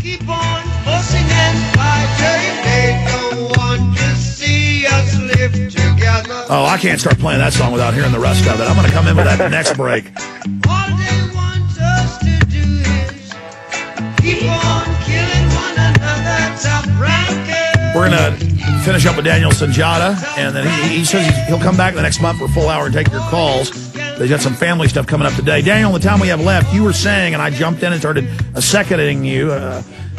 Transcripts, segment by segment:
Keep on fussing and fighting. They don't want to see us live together. Oh, I can't start playing that song without hearing the rest of it. I'm going to come in with that next break. All they want us to do is keep on killing one another. Top ranking. We're going to finish up with Daniel Sunjata, and then he says he'll come back the next month for a full hour and take your calls. They've got some family stuff coming up today. Daniel, in the time we have left, you were saying, and I jumped in and started seconding you,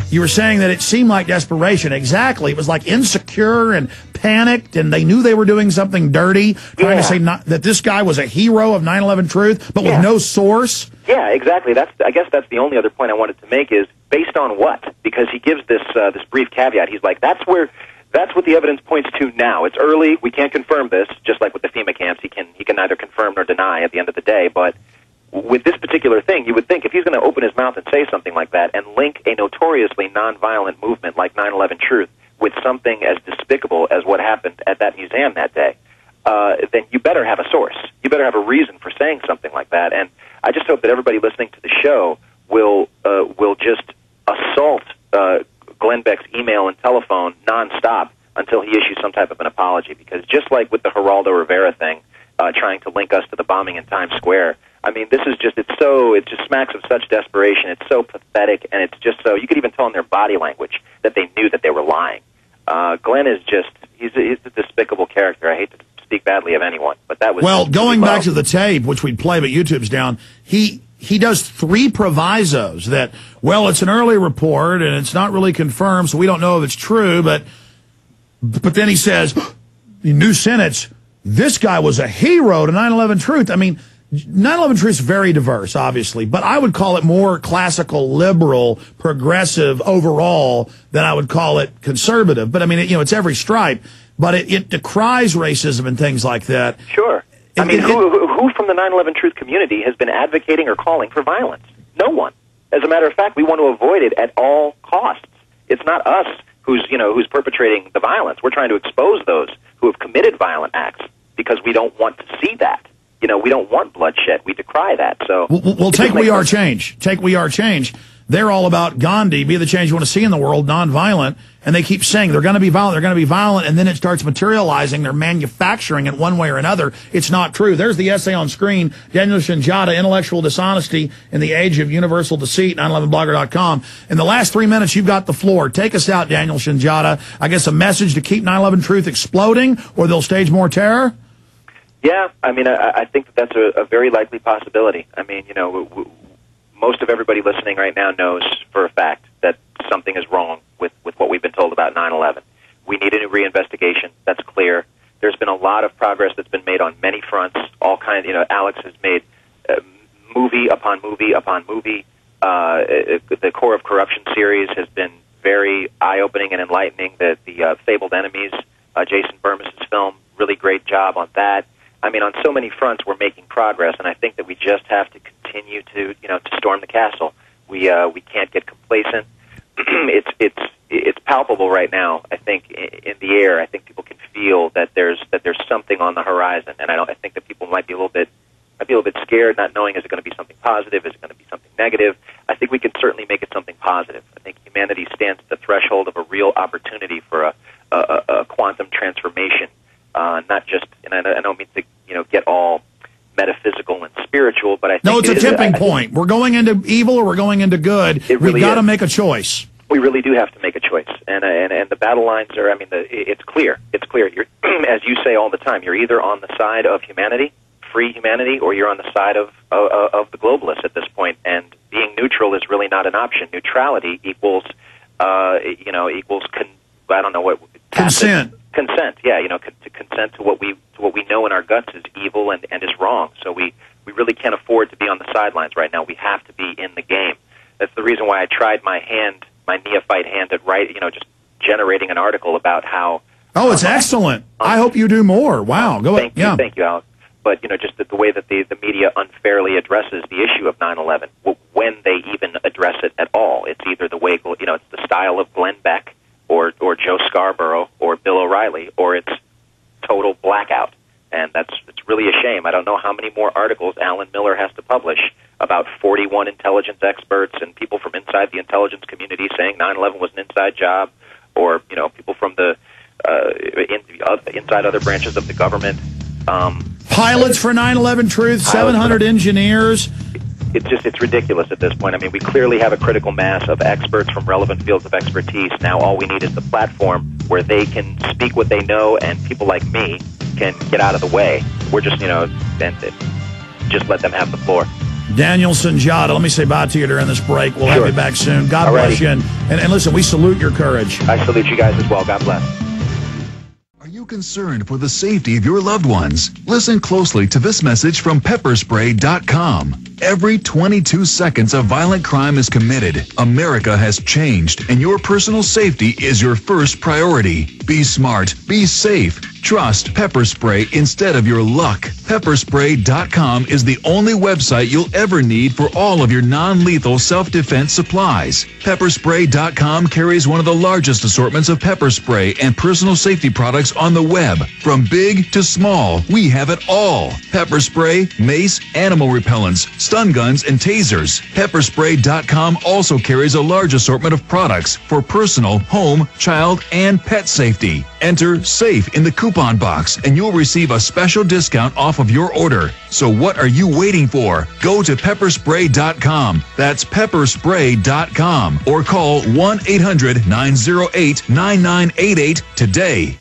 you were saying that it seemed like desperation. Exactly. It was like insecure and panicked, and they knew they were doing something dirty, trying to say that this guy was a hero of 9/11 truth, but with no source. Yeah, exactly. I guess that's the only other point I wanted to make is based on what? Because he gives this brief caveat. He's like, that's what the evidence points to now. It's early. We can't confirm this. Just like with the FEMA camps, he can neither confirm nor deny at the end of the day. But with this particular thing, you would think if he's going to open his mouth and say something like that and link a notoriously nonviolent movement like 9/11 Truth with something as despicable as what happened at that museum that day, then you better have a source. You better have a reason for saying something like that. And I just hope that everybody listening to the show will just assault Glenn Beck's email and telephone nonstop until he issues some type of an apology. Because just like with the Geraldo Rivera thing, trying to link us to the bombing in Times Square, I mean, this is just, it just smacks of such desperation. It's so pathetic, and it's just so, you could even tell in their body language that they knew that they were lying. Glenn is just, he's a despicable character. I hate to speak badly of anyone, but that was... Well, going back to the tape, which we'd play, but YouTube's down, he does 3 provisos that, well, it's an early report, and it's not really confirmed, so we don't know if it's true, but then he says, new sentence, this guy was a hero to 9/11 Truth. I mean, 9/11 Truth is very diverse, obviously, but I would call it more classical, liberal, progressive overall than I would call it conservative. But I mean, it's every stripe, but it decries racism and things like that. Sure. I mean, who from the 9/11 Truth community has been advocating or calling for violence? No one. As a matter of fact, we want to avoid it at all costs. It's not us who's perpetrating the violence. We're trying to expose those who have committed violent acts because we don't want to see that. We don't want bloodshed. We decry that. So, well, take We Are Change. Take We Are Change. They're all about Gandhi, be the change you want to see in the world, nonviolent. And they keep saying they're going to be violent, they're going to be violent, and then it starts materializing. They're manufacturing it one way or another. It's not true. There's the essay on screen, Daniel Sunjata, Intellectual Dishonesty in the Age of Universal Deceit, 911blogger.com. In the last 3 minutes, you've got the floor. Take us out, Daniel Sunjata. I guess a message to keep 9/11 Truth exploding, or they'll stage more terror? Yeah, I mean, I think that's a very likely possibility. I mean, most of everybody listening right now knows for a fact that something is wrong with what we've been told about 9/11. We need a new reinvestigation. That's clear. There's been a lot of progress that's been made on many fronts. All kinds. Alex has made movie upon movie upon movie. The Core of Corruption series has been very eye-opening and enlightening. The Fabled Enemies, Jason Bermas's film, really great job on that. I mean, on so many fronts, we're making progress, and I think that we just have to continue to storm the castle. We can't get complacent. It's palpable right now. I think in the air. I think people can feel that there's something on the horizon, and I think that people might be a little bit scared, not knowing, is it going to be something positive, is it going to be something negative. I think we can certainly make it something positive. I think humanity stands at the threshold of a real opportunity for a quantum transformation. Not just, and I don't mean to, get all metaphysical and spiritual, but I think it's a tipping point. We're going into evil or we're going into good. We've got to make a choice. We really do have to make a choice, and the battle lines are. I mean, it's clear. It's clear. You're, as you say all the time, you're either on the side of humanity, free humanity, or you're on the side of the globalists at this point. And being neutral is really not an option. Neutrality equals, I don't know what consent. Consent, yeah, to consent to what we know in our guts is evil and is wrong. So we really can't afford to be on the sidelines right now. We have to be in the game. That's the reason why I tried my neophyte hand at just generating an article about how. Oh, it's excellent. I hope you do more. Wow, go ahead. Thank you, Alex. But just the way that the media unfairly addresses the issue of 9/11, when they even address it at all, it's either the way it's the style of Glenn Beck, or Joe Scarborough, or Bill O'Reilly, or it's total blackout. And it's really a shame. I don't know how many more articles Alan Miller has to publish about 41 intelligence experts and people from inside the intelligence community saying 9/11 was an inside job, or people from the inside other branches of the government. Pilots for 9/11 Truth, 700 engineers. It's ridiculous at this point. I mean, we clearly have a critical mass of experts from relevant fields of expertise. Now all we need is the platform where they can speak what they know, and people like me can get out of the way. We're just, just let them have the floor. Daniel Sunjata, let me say bye to you during this break. We'll have you back soon. God bless you. And listen, we salute your courage. I salute you guys as well. God bless. Are you concerned for the safety of your loved ones? Listen closely to this message from pepperspray.com. Every 22 seconds a violent crime is committed. America has changed, and your personal safety is your first priority. Be smart. Be safe. Trust pepper spray instead of your luck. Pepperspray.com is the only website you'll ever need for all of your non-lethal self-defense supplies. Pepperspray.com carries one of the largest assortments of pepper spray and personal safety products on the web. From big to small, we have it all. Pepper spray, mace, animal repellents, stun guns, and tasers. Pepperspray.com also carries a large assortment of products for personal, home, child, and pet safety. Enter SAFE in the coupon box and you'll receive a special discount off of your order. So what are you waiting for? Go to pepperspray.com. That's pepperspray.com or call 1-800-908-9988 today.